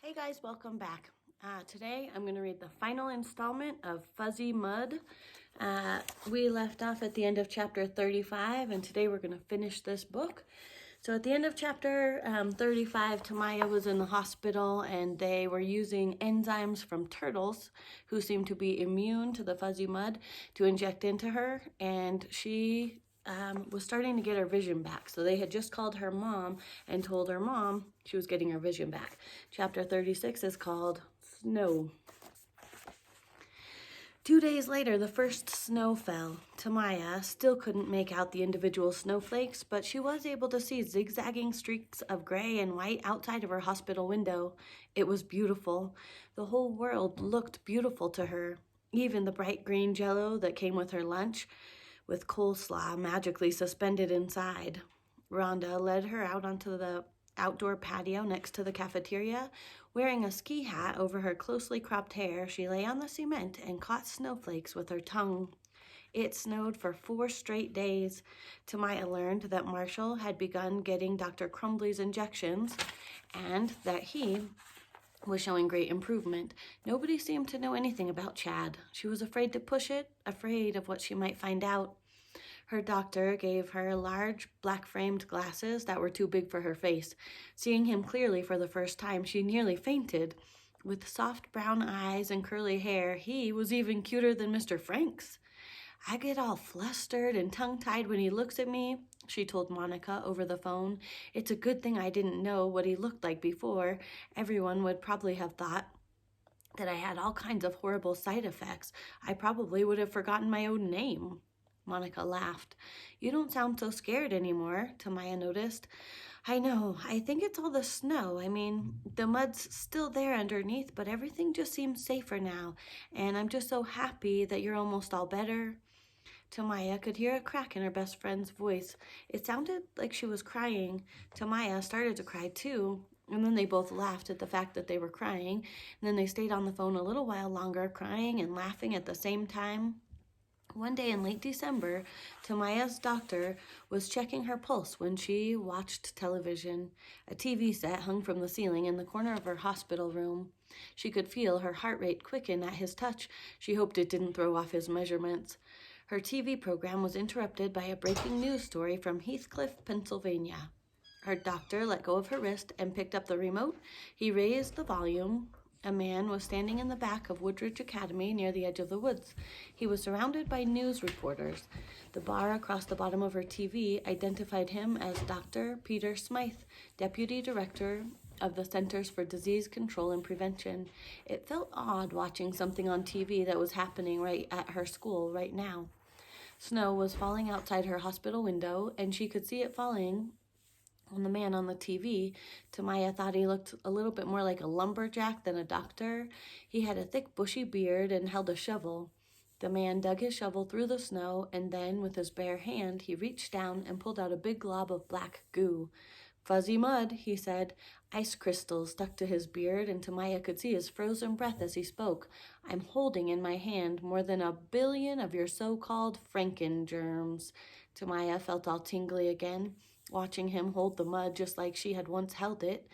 Hey guys, welcome back. Today I'm going to read the final installment of Fuzzy Mud. We left off at the end of chapter 35, and today we're going to finish this book. So at the end of chapter 35, Tamaya was in the hospital and they were using enzymes from turtles who seemed to be immune to the fuzzy mud to inject into her, and she was starting to get her vision back. So they had just called her mom and told her mom she was getting her vision back. Chapter 36 is called Snow. 2 days later, the first snow fell. Tamaya still couldn't make out the individual snowflakes, but she was able to see zigzagging streaks of gray and white outside of her hospital window. It was beautiful. The whole world looked beautiful to her, even the bright green jello that came with her lunch, with coleslaw magically suspended inside. Rhonda led her out onto the outdoor patio next to the cafeteria. Wearing a ski hat over her closely cropped hair, she lay on the cement and caught snowflakes with her tongue. It snowed for 4 straight days. Tamaya learned that Marshall had begun getting Dr. Crumbly's injections and that he was showing great improvement. Nobody seemed to know anything about Chad. She was afraid to push it, afraid of what she might find out. Her doctor gave her large black-framed glasses that were too big for her face. Seeing him clearly for the first time, she nearly fainted. With soft brown eyes and curly hair, he was even cuter than Mr. Frank's. "I get all flustered and tongue-tied when he looks at me," she told Monica over the phone. "It's a good thing I didn't know what he looked like before. Everyone would probably have thought that I had all kinds of horrible side effects. I probably would have forgotten my own name." Monica laughed. "You don't sound so scared anymore," Tamaya noticed. "I know. I think it's all the snow. I mean, the mud's still there underneath, but everything just seems safer now. And I'm just so happy that you're almost all better." Tamaya could hear a crack in her best friend's voice. It sounded like she was crying. Tamaya started to cry too, and then they both laughed at the fact that they were crying, and then they stayed on the phone a little while longer, crying and laughing at the same time. One day in late December, Tamaya's doctor was checking her pulse when she watched television. A TV set hung from the ceiling in the corner of her hospital room. She could feel her heart rate quicken at his touch. She hoped it didn't throw off his measurements. Her TV program was interrupted by a breaking news story from Heathcliff, Pennsylvania. Her doctor let go of her wrist and picked up the remote. He raised the volume. A man was standing in the back of Woodridge Academy near the edge of the woods. He was surrounded by news reporters. The bar across the bottom of her TV identified him as Dr. Peter Smythe, Deputy Director of the Centers for Disease Control and Prevention. It felt odd watching something on TV that was happening right at her school right now. Snow was falling outside her hospital window, and she could see it falling on the man on the TV. Tamaya thought he looked a little bit more like a lumberjack than a doctor. He had a thick bushy beard and held a shovel. The man dug his shovel through the snow, and then with his bare hand he reached down and pulled out a big glob of black goo. "Fuzzy mud," he said. Ice crystals stuck to his beard, and Tamaya could see his frozen breath as he spoke. "I'm holding in my hand more than 1,000,000,000 of your so-called Franken-germs." Tamaya felt all tingly again, watching him hold the mud just like she had once held it.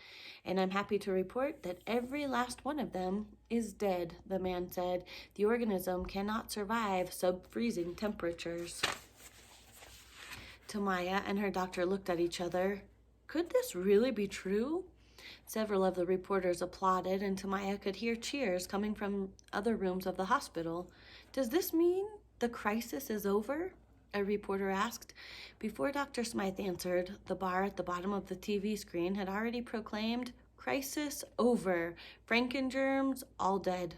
"And I'm happy to report that every last one of them is dead," the man said. "The organism cannot survive sub-freezing temperatures." Tamaya and her doctor looked at each other. Could this really be true? Several of the reporters applauded, and Tamaya could hear cheers coming from other rooms of the hospital. "Does this mean the crisis is over?" a reporter asked. Before Dr. Smythe answered, the bar at the bottom of the TV screen had already proclaimed, "Crisis over. Franken-germs all dead."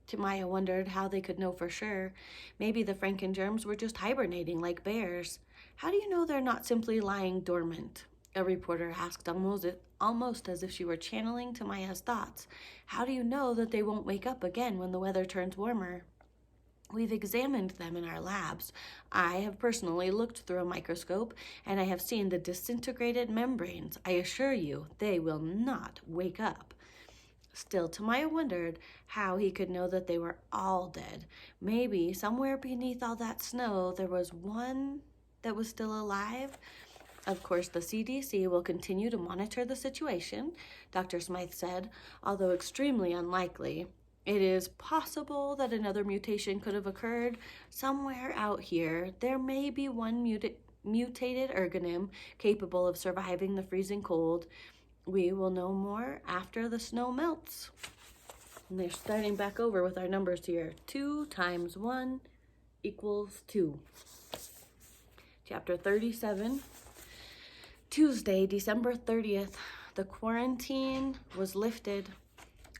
Tamaya wondered how they could know for sure. Maybe the Franken-germs were just hibernating like bears. "How do you know they're not simply lying dormant?" a reporter asked, almost as if she were channeling Tamaya's thoughts. "How do you know that they won't wake up again when the weather turns warmer?" "We've examined them in our labs. I have personally looked through a microscope, and I have seen the disintegrated membranes. I assure you, they will not wake up." Still, Tamaya wondered how he could know that they were all dead. Maybe somewhere beneath all that snow there was one that was still alive. Of course, the CDC will continue to monitor the situation, Dr. Smythe said, although extremely unlikely. It is possible that another mutation could have occurred somewhere out here. There may be one mutated organism capable of surviving the freezing cold. We will know more after the snow melts. And they're starting back over with our numbers here. 2 times 1 equals 2. Chapter 37. Tuesday, December 30th, the quarantine was lifted.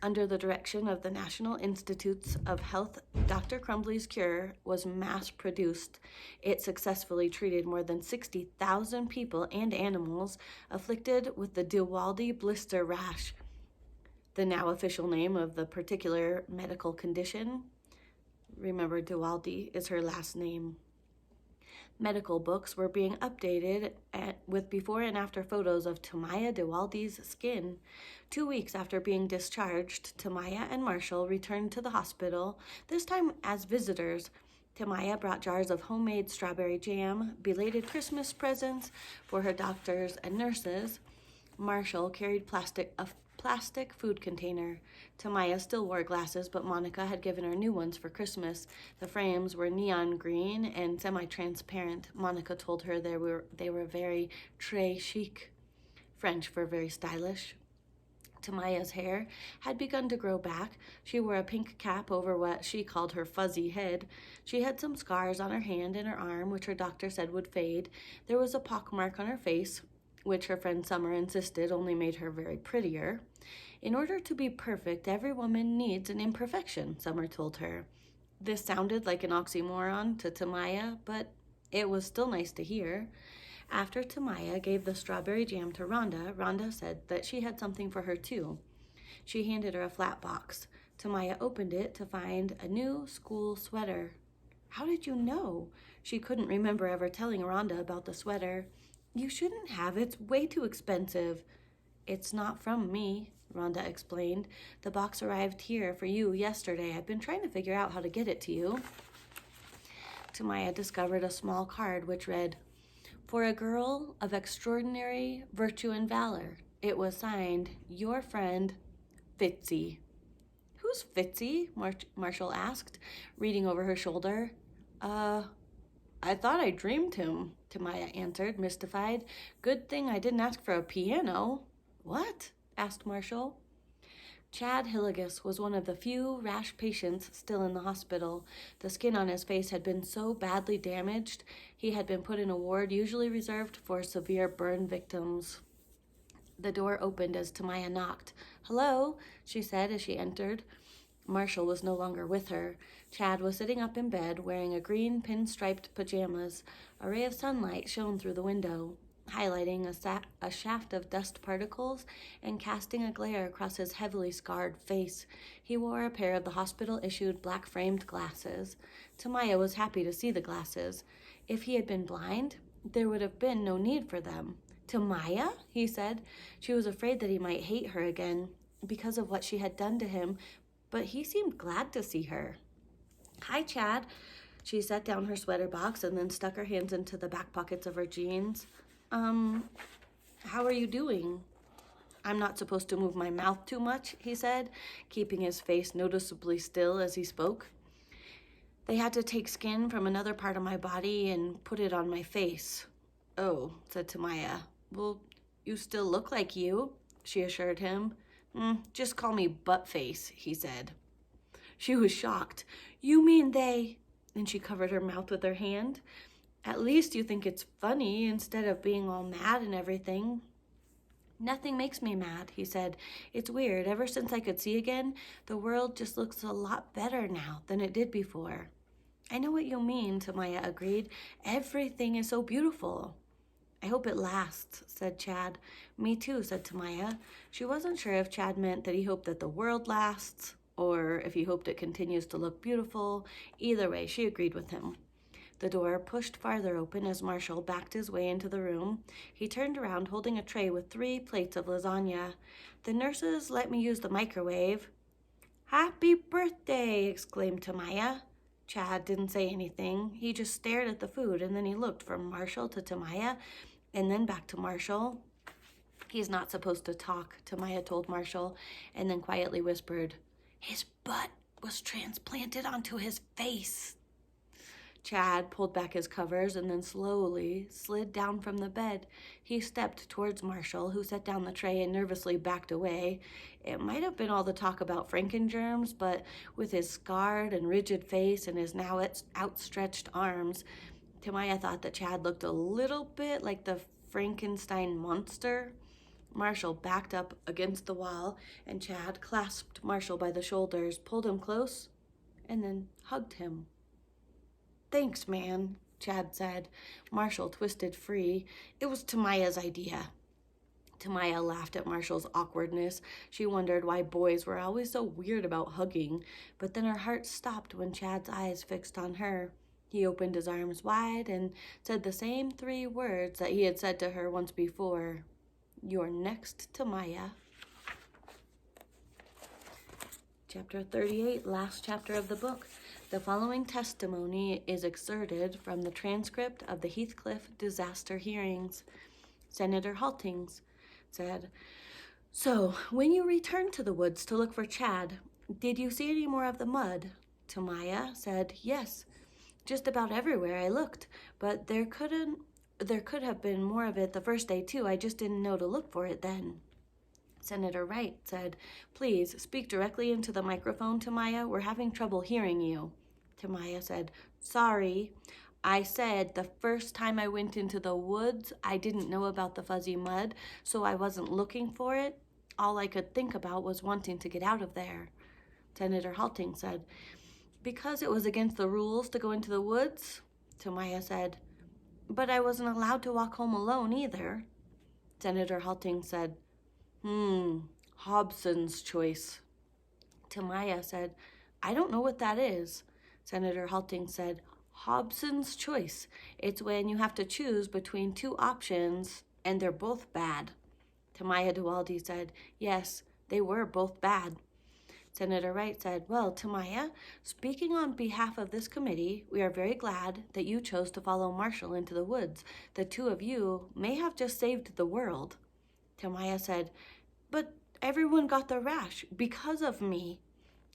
Under the direction of the National Institutes of Health, Dr. Crumbly's cure was mass-produced. It successfully treated more than 60,000 people and animals afflicted with the Diwaldi blister rash, the now official name of the particular medical condition. Remember, Diwaldi is her last name. Medical books were being updated with before and after photos of Tamaya Diwaldi's skin. 2 weeks after being discharged, Tamaya and Marshall returned to the hospital, this time as visitors. Tamaya brought jars of homemade strawberry jam, belated Christmas presents for her doctors and nurses. Marshall carried a plastic food container. Tamaya still wore glasses, but Monica had given her new ones for Christmas. The frames were neon green and semi-transparent. Monica told her they were very très chic, French for very stylish. Tamaya's hair had begun to grow back. She wore a pink cap over what she called her fuzzy head. She had some scars on her hand and her arm, which her doctor said would fade. There was a pockmark on her face, which her friend Summer insisted only made her very prettier. In order to be perfect, every woman needs an imperfection, Summer told her. This sounded like an oxymoron to Tamaya, but it was still nice to hear. After Tamaya gave the strawberry jam to Rhonda, Rhonda said that she had something for her too. She handed her a flat box. Tamaya opened it to find a new school sweater. How did you know? She couldn't remember ever telling Rhonda about the sweater. You shouldn't have. It's way too expensive. It's not from me, Rhonda explained. The box arrived here for you yesterday. I've been trying to figure out how to get it to you. Tamaya discovered a small card which read, "For a girl of extraordinary virtue and valor." It was signed, "Your friend, Fitzy." Who's Fitzy? Marshall asked, reading over her shoulder. I thought I dreamed him, Tamaya answered, mystified. Good thing I didn't ask for a piano. What? Asked Marshall. Chad Hilligus was one of the few rash patients still in the hospital. The skin on his face had been so badly damaged, he had been put in a ward usually reserved for severe burn victims. The door opened as Tamaya knocked. "Hello," she said as she entered. Marshall was no longer with her. Chad was sitting up in bed, wearing a green pinstriped pajamas. A ray of sunlight shone through the window, highlighting a shaft of dust particles and casting a glare across his heavily scarred face. He wore a pair of the hospital-issued black-framed glasses. Tamaya was happy to see the glasses. If he had been blind, there would have been no need for them. "Tamaya?" he said. She was afraid that he might hate her again because of what she had done to him, but he seemed glad to see her. "Hi, Chad." She set down her sweater box and then stuck her hands into the back pockets of her jeans. How are you doing?" "I'm not supposed to move my mouth too much," he said, keeping his face noticeably still as he spoke. "They had to take skin from another part of my body and put it on my face." "Oh," said Tamaya. "Well, you still look like you," she assured him. Just call me Buttface," he said. She was shocked. "You mean they—" And she covered her mouth with her hand. "At least you think it's funny instead of being all mad and everything." "Nothing makes me mad," he said. "It's weird. Ever since I could see again, the world just looks a lot better now than it did before." "I know what you mean," Tamaya agreed. "Everything is so beautiful." "I hope it lasts," said Chad. "Me too," said Tamaya. She wasn't sure if Chad meant that he hoped that the world lasts or if he hoped it continues to look beautiful. Either way, she agreed with him. The door pushed farther open as Marshall backed his way into the room. He turned around holding a tray with 3 plates of lasagna. "The nurses let me use the microwave." "Happy birthday!" exclaimed Tamaya. Chad didn't say anything. He just stared at the food, and then he looked from Marshall to Tamaya, and then back to Marshall. He's not supposed to talk, Tamaya told Marshall, and then quietly whispered, his butt was transplanted onto his face. Chad pulled back his covers and then slowly slid down from the bed. He stepped towards Marshall, who set down the tray and nervously backed away. It might have been all the talk about frankengerms, but with his scarred and rigid face and his now outstretched arms, Tamaya thought that Chad looked a little bit like the Frankenstein monster. Marshall backed up against the wall, and Chad clasped Marshall by the shoulders, pulled him close, and then hugged him. Thanks, man, Chad said. Marshall twisted free. It was Tamaya's idea. Tamaya laughed at Marshall's awkwardness. She wondered why boys were always so weird about hugging, but then her heart stopped when Chad's eyes fixed on her. He opened his arms wide and said the same 3 words that he had said to her once before. You're next, Tamaya. Chapter 38, last chapter of the book. The following testimony is excerpted from the transcript of the Heathcliff disaster hearings. Senator Haltings said, So, when you returned to the woods to look for Chad, did you see any more of the mud? Tamaya said, Yes. Just about everywhere I looked, but there could have been more of it the first day too. I just didn't know to look for it then. Senator Wright said, Please speak directly into the microphone, Tamaya. We're having trouble hearing you. Tamaya said, Sorry. I said the first time I went into the woods, I didn't know about the fuzzy mud, so I wasn't looking for it. All I could think about was wanting to get out of there. Senator Halting said, Because it was against the rules to go into the woods? Tamaya said, But I wasn't allowed to walk home alone either. Senator Halting said, Hobson's choice. Tamaya said, I don't know what that is. Senator Halting said, Hobson's choice. It's when you have to choose between 2 options and they're both bad. Tamaya Duwaldi said, Yes, they were both bad. Senator Wright said, Well, Tamaya, speaking on behalf of this committee, we are very glad that you chose to follow Marshall into the woods. The 2 of you may have just saved the world. Tamaya said, But everyone got the rash because of me.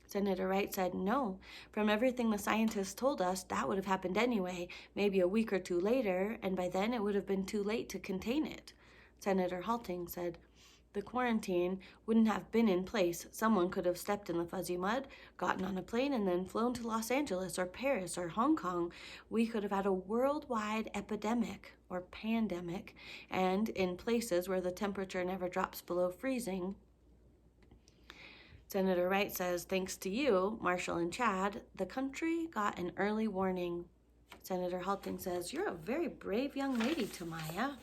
Senator Wright said, No. From everything the scientists told us, that would have happened anyway, maybe a week or 2 later, and by then it would have been too late to contain it. Senator Halting said, The quarantine wouldn't have been in place. Someone could have stepped in the fuzzy mud, gotten on a plane, and then flown to Los Angeles or Paris or Hong Kong. We could have had a worldwide epidemic or pandemic, and in places where the temperature never drops below freezing. Senator Wright says, Thanks to you, Marshall and Chad, the country got an early warning. Senator Halting says, You're a very brave young lady, Tamaya.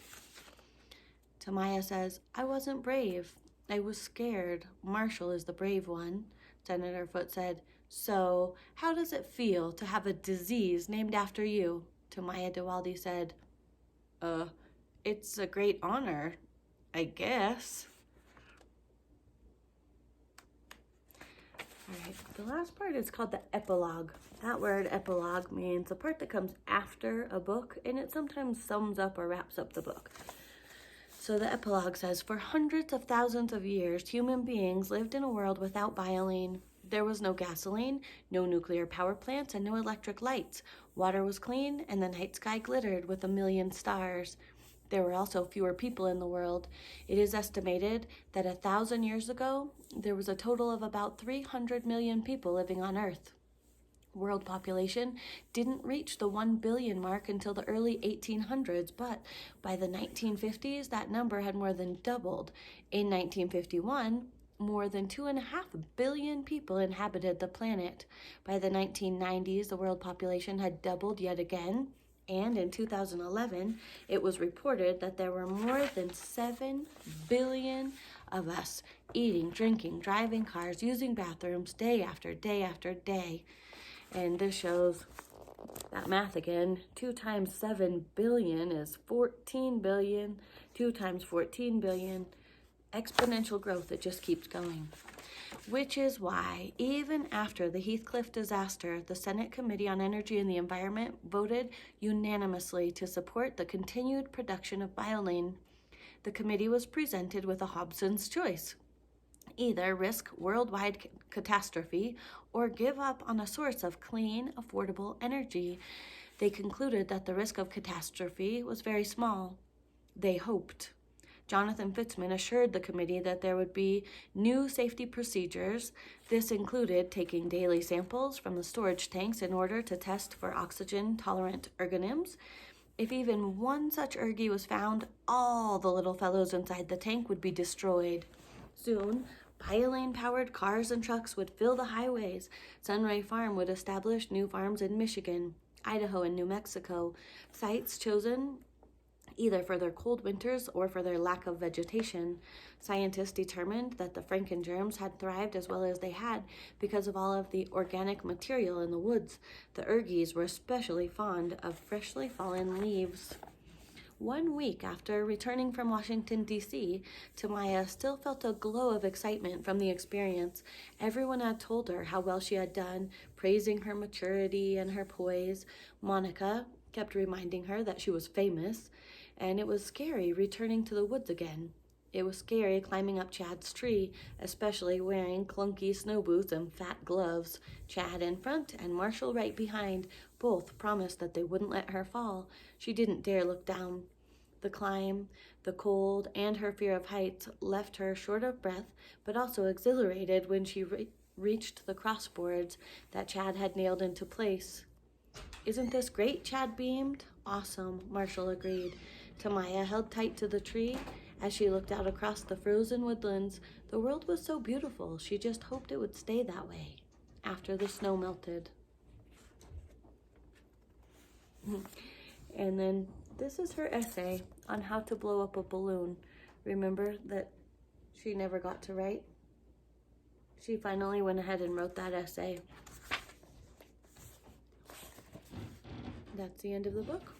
Tamaya says, I wasn't brave. I was scared. Marshall is the brave one. Senator Foote said, So, how does it feel to have a disease named after you? Tamaya Duwaldi said, It's a great honor, I guess. All right, the last part is called the epilogue. That word epilogue means the part that comes after a book, and it sometimes sums up or wraps up the book. So the epilogue says, For hundreds of thousands of years, human beings lived in a world without bioline. There was no gasoline, no nuclear power plants, and no electric lights. Water was clean, and the night sky glittered with 1,000,000 stars. There were also fewer people in the world. It is estimated that 1,000 years ago, there was a total of about 300 million people living on Earth. World population didn't reach the 1 billion mark until the early 1800s, but by the 1950s, that number had more than doubled. In 1951, more than 2.5 billion people inhabited the planet. By the 1990s, the world population had doubled yet again. And in 2011, it was reported that there were more than 7 billion of us eating, drinking, driving cars, using bathrooms day after day after day. And this shows that math again. 2 times 7 billion is 14 billion. 2 times 14 billion. Exponential growth, it just keeps going. Which is why, even after the Heathcliff disaster, the Senate Committee on Energy and the Environment voted unanimously to support the continued production of bioline. The committee was presented with a Hobson's choice: either risk worldwide catastrophe or give up on a source of clean, affordable energy. They concluded that the risk of catastrophe was very small. They hoped. Jonathan Fitzman assured the committee that there would be new safety procedures. This included taking daily samples from the storage tanks in order to test for oxygen-tolerant organisms. If even one such ergie was found, all the little fellows inside the tank would be destroyed. Soon, biolane-powered cars and trucks would fill the highways. Sunray Farm would establish new farms in Michigan, Idaho, and New Mexico, sites chosen either for their cold winters or for their lack of vegetation. Scientists determined that the frankengerms had thrived as well as they had because of all of the organic material in the woods. The ergies were especially fond of freshly fallen leaves. 1 week after returning from Washington, D.C., Tamaya still felt a glow of excitement from the experience. Everyone had told her how well she had done, praising her maturity and her poise. Monica kept reminding her that she was famous, and it was scary returning to the woods again. It was scary climbing up Chad's tree, especially wearing clunky snow boots and fat gloves. Chad in front and Marshall right behind. Both promised that they wouldn't let her fall. She didn't dare look down. The climb, the cold, and her fear of heights left her short of breath, but also exhilarated when she reached the crossboards that Chad had nailed into place. "Isn't this great?" Chad beamed. "Awesome," Marshall agreed. Tamaya held tight to the tree as she looked out across the frozen woodlands. The world was so beautiful, she just hoped it would stay that way after the snow melted. And then this is her essay on how to blow up a balloon. Remember that she never got to write? She finally went ahead and wrote that essay. That's the end of the book.